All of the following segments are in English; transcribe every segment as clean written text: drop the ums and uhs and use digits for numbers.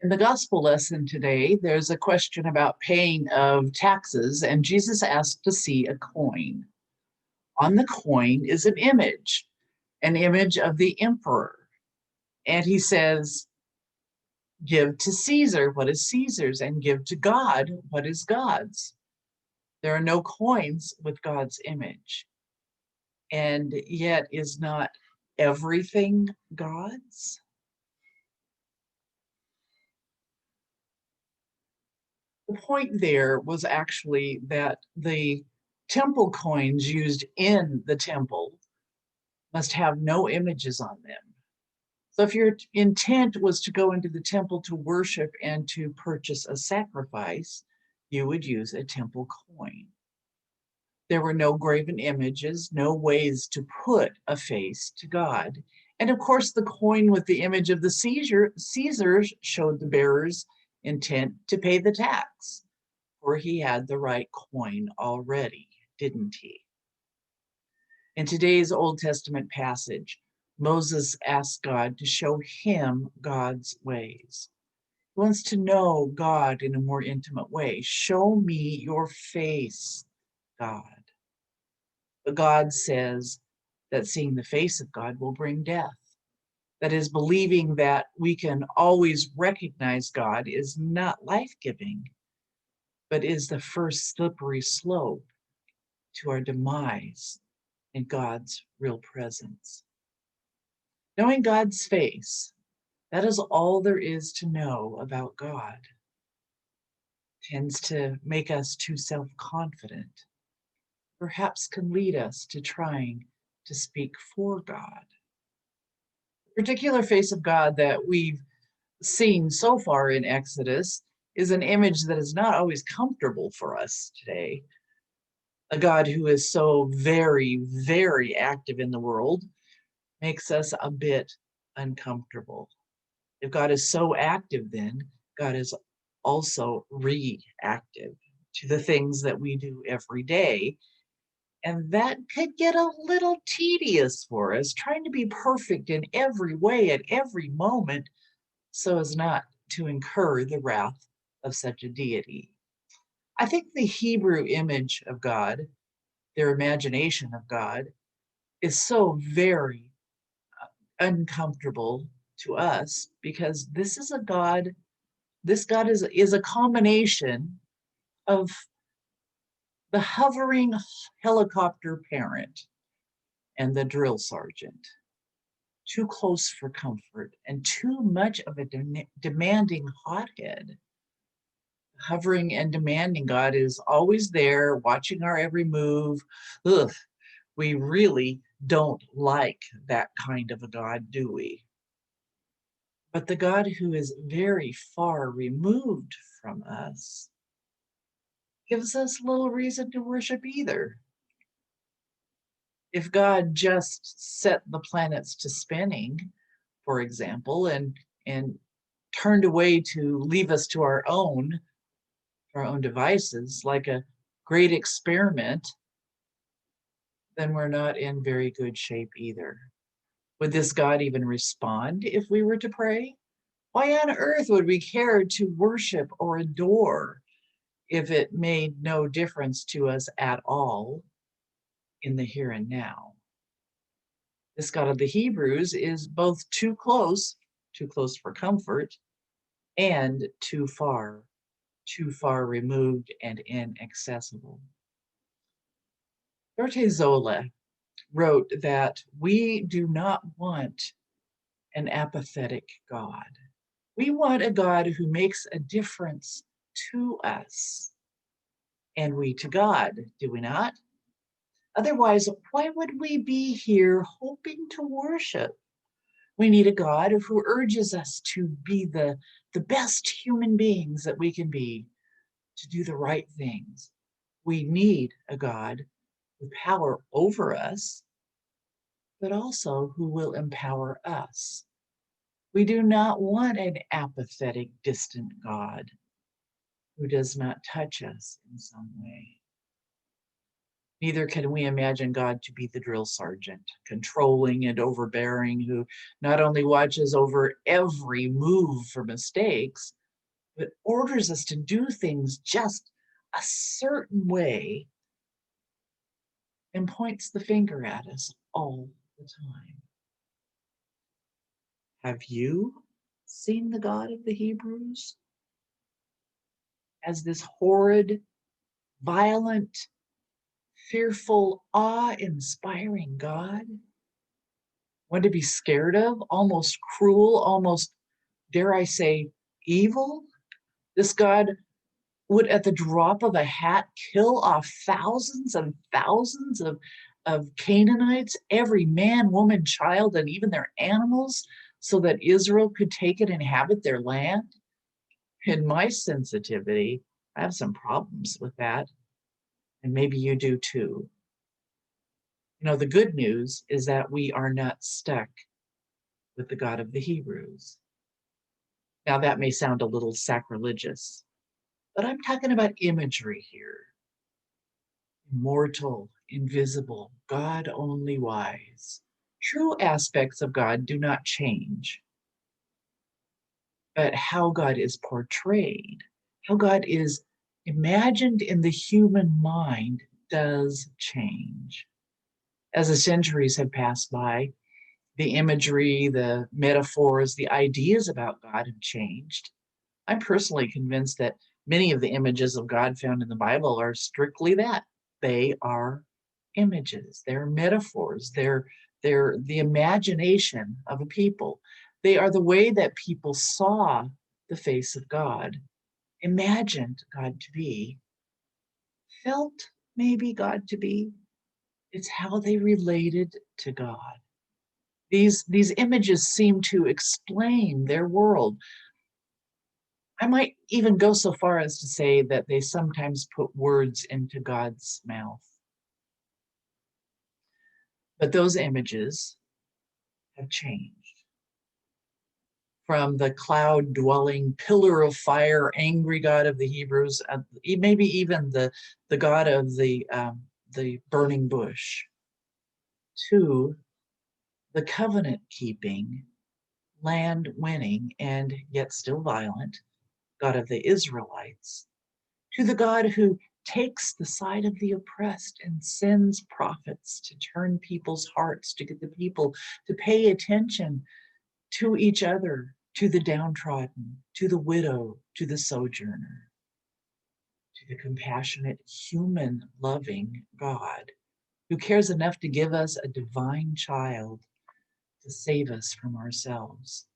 In the gospel lesson today, there's a question about paying of taxes, and Jesus asked to see a coin. On the coin is an image of the emperor. And he says, give to Caesar what is Caesar's, and give to God what is God's. There are no coins with God's image. And yet, is not everything God's? The point there was actually that the temple coins used in the temple must have no images on them. So if your intent was to go into the temple to worship and to purchase a sacrifice, you would use a temple coin. There were no graven images, no ways to put a face to God. And of course, the coin with the image of the Caesar showed the bearer's intent to pay the tax, for he had the right coin already, didn't he? In today's Old Testament passage, Moses asks God to show him God's ways. He wants to know God in a more intimate way. Show me your face, God. But God says that seeing the face of God will bring death. That is, believing that we can always recognize God is not life-giving, but is the first slippery slope to our demise in God's real presence. Knowing God's face, that is all there is to know about God. Tends to make us too self-confident, perhaps can lead us to trying to speak for God. The particular face of God that we've seen so far in Exodus is an image that is not always comfortable for us today. A God who is so very, very active in the world makes us a bit uncomfortable. If God is so active, then God is also reactive to the things that we do every day. And that could get a little tedious for us, trying to be perfect in every way at every moment so as not to incur the wrath of such a deity. I think the Hebrew image of God, their imagination of God, is so very uncomfortable to us because this is a God, this God is a combination of the hovering helicopter parent and the drill sergeant. Too close for comfort and too much of a demanding hothead. Hovering and demanding God is always there, watching our every move. Ugh, we really don't like that kind of a God, do we? But the God who is very far removed from us gives us little reason to worship either. If God just set the planets to spinning, for example, and turned away to leave us to our own devices, like a great experiment, then we're not in very good shape either. Would this God even respond if we were to pray? Why on earth would we care to worship or adore if it made no difference to us at all in the here and now? This God of the Hebrews is both too close for comfort, and too far removed and inaccessible. Dorte Zola wrote that we do not want an apathetic God. We want a God who makes a difference to us and we to God, do we not? Otherwise, why would we be here hoping to worship? We need a God who urges us to be the best human beings that we can be, to do the right things. We need a God with power over us, but also who will empower us. We do not want an apathetic, distant God who does not touch us in some way. Neither can we imagine God to be the drill sergeant, controlling and overbearing, who not only watches over every move for mistakes, but orders us to do things just a certain way and points the finger at us all the time. Have you seen the God of the Hebrews as this horrid, violent, fearful, awe-inspiring God? One to be scared of, almost cruel, almost, dare I say, evil? This God would, at the drop of a hat, kill off thousands and thousands of Canaanites, every man, woman, child, and even their animals, so that Israel could take and inhabit their land? In my sensitivity, I have some problems with that, and maybe you do too. You know, the good news is that we are not stuck with the God of the Hebrews. Now, that may sound a little sacrilegious, but I'm talking about imagery here. Immortal, invisible, God only wise. True aspects of God do not change, but how God is portrayed, how God is imagined in the human mind does change. As the centuries have passed by, the imagery, the metaphors, the ideas about God have changed. I'm personally convinced that many of the images of God found in the Bible are strictly that. They are images, they're metaphors, they're the imagination of a people. They are the way that people saw the face of God, imagined God to be, felt maybe God to be. It's how they related to God. These images seem to explain their world. I might even go so far as to say that they sometimes put words into God's mouth. But those images have changed. From the cloud-dwelling, pillar of fire, angry God of the Hebrews, maybe even the God of the burning bush, to the covenant-keeping, land-winning, and yet still violent God of the Israelites, to the God who takes the side of the oppressed and sends prophets to turn people's hearts, to get the people to pay attention to each other, to the downtrodden, to the widow, to the sojourner, to the compassionate, human, loving God who cares enough to give us a divine child to save us from ourselves.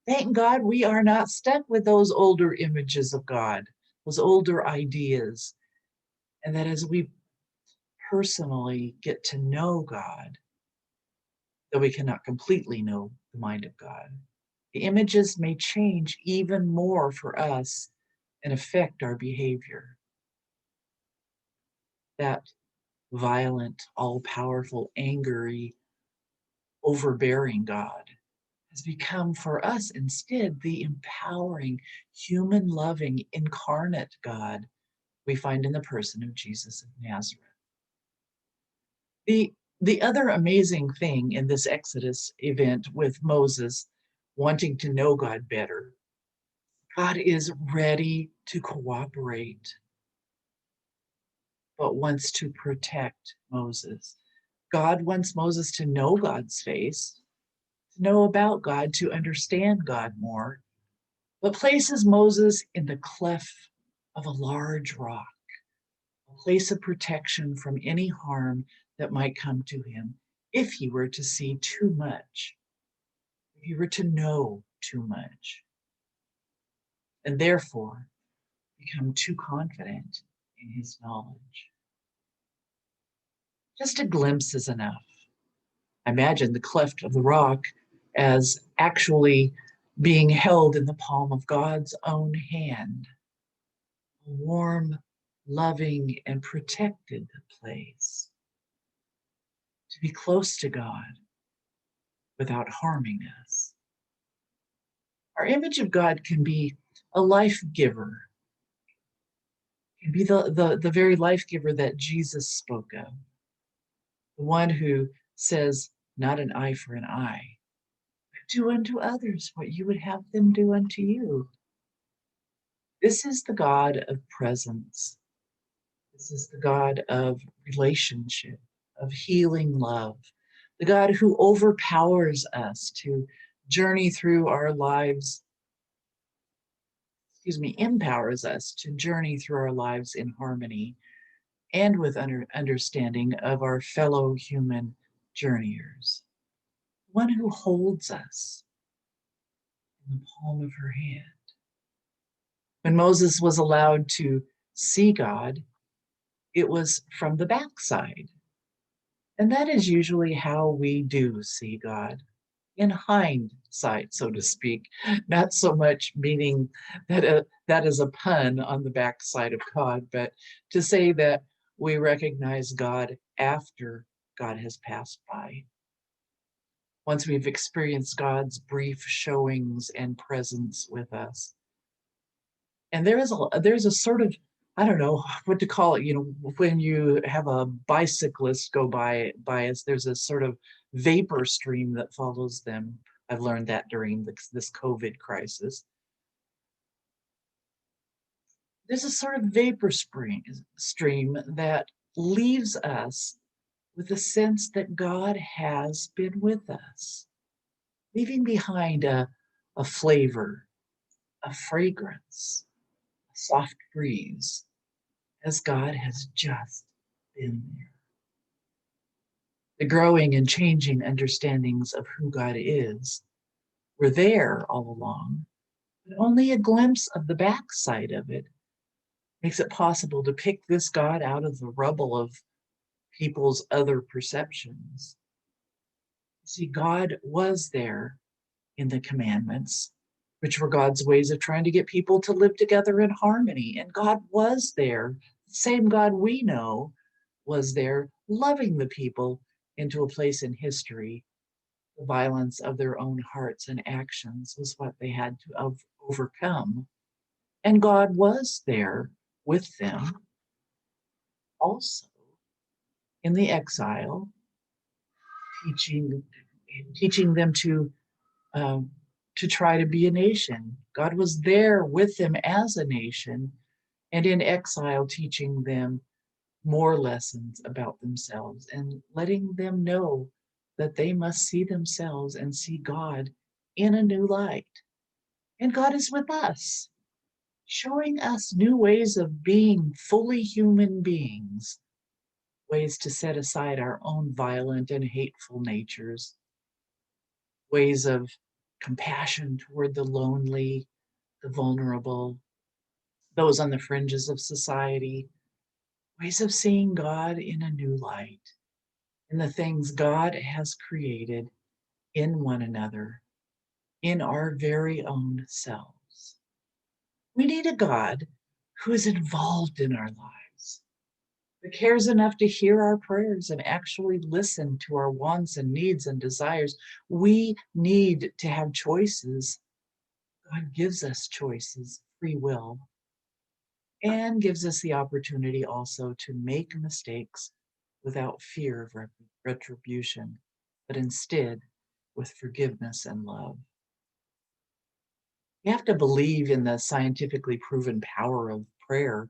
Thank God we are not stuck with those older images of God, those older ideas, and that as we personally get to know God, though we cannot completely know the mind of God, the images may change even more for us and affect our behavior. That violent, all-powerful, angry, overbearing God has become for us instead the empowering, human-loving, incarnate God we find in the person of Jesus of Nazareth. The other amazing thing in this Exodus event with Moses wanting to know God better, God is ready to cooperate, but wants to protect Moses. God wants Moses to know God's face, to know about God, to understand God more, but places Moses in the cleft of a large rock, a place of protection from any harm that might come to him if he were to see too much, if he were to know too much, and therefore become too confident in his knowledge. Just a glimpse is enough. Imagine the cleft of the rock as actually being held in the palm of God's own hand, a warm, loving, and protected place to be close to God without harming us. Our image of God can be a life giver, can be the very life giver that Jesus spoke of, the one who says, not an eye for an eye, but do unto others what you would have them do unto you. This is the God of presence. This is the God of relationship, of healing love, the God who overpowers us to journey through our lives, empowers us to journey through our lives in harmony and with understanding of our fellow human journeyers. One who holds us in the palm of her hand. When Moses was allowed to see God, it was from the backside. And that is usually how we do see God, in hindsight, so to speak, not so much meaning that that is a pun on the backside of God, but to say that we recognize God after God has passed by. Once we've experienced God's brief showings and presence with us. And there's a sort of, I don't know what to call it, when you have a bicyclist go by us, there's a sort of vapor stream that follows them. I've learned that during this COVID crisis. There's a sort of vapor stream that leaves us with a sense that God has been with us, leaving behind a flavor, a fragrance, a soft breeze, as God has just been there. The growing and changing understandings of who God is were there all along, but only a glimpse of the backside of it makes it possible to pick this God out of the rubble of people's other perceptions. See, God was there in the commandments, which were God's ways of trying to get people to live together in harmony. And God was there, the same God we know was there, loving the people into a place in history. The violence of their own hearts and actions was what they had to overcome. And God was there with them also in the exile, teaching them to try to be a nation. God was there with them as a nation, and in exile, teaching them more lessons about themselves and letting them know that they must see themselves and see God in a new light. And God is with us, showing us new ways of being fully human beings, ways to set aside our own violent and hateful natures, ways of compassion toward the lonely, the vulnerable, those on the fringes of society, ways of seeing God in a new light, in the things God has created in one another, in our very own selves. We need a God who is involved in our lives, who cares enough to hear our prayers and actually listen to our wants and needs and desires. We need to have choices. God gives us choices, free will, and gives us the opportunity also to make mistakes without fear of retribution, but instead with forgiveness and love. You have to believe in the scientifically proven power of prayer,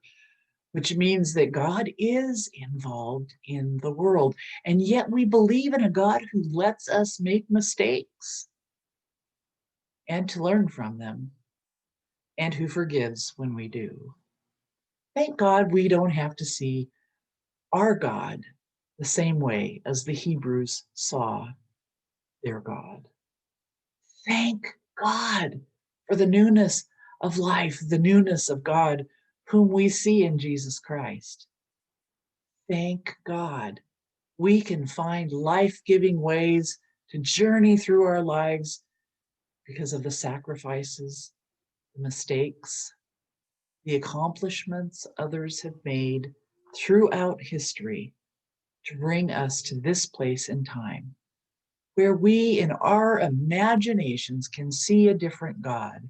which means that God is involved in the world. And yet we believe in a God who lets us make mistakes and to learn from them, and who forgives when we do. Thank God we don't have to see our God the same way as the Hebrews saw their God. Thank God for the newness of life, the newness of God, whom we see in Jesus Christ. Thank God we can find life-giving ways to journey through our lives because of the sacrifices, the mistakes, the accomplishments others have made throughout history to bring us to this place in time, where we in our imaginations can see a different God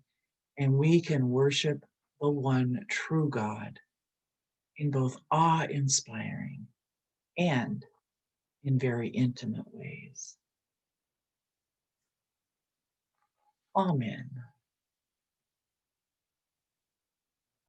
and we can worship the one true God. in both awe-inspiring and in very intimate ways. Amen.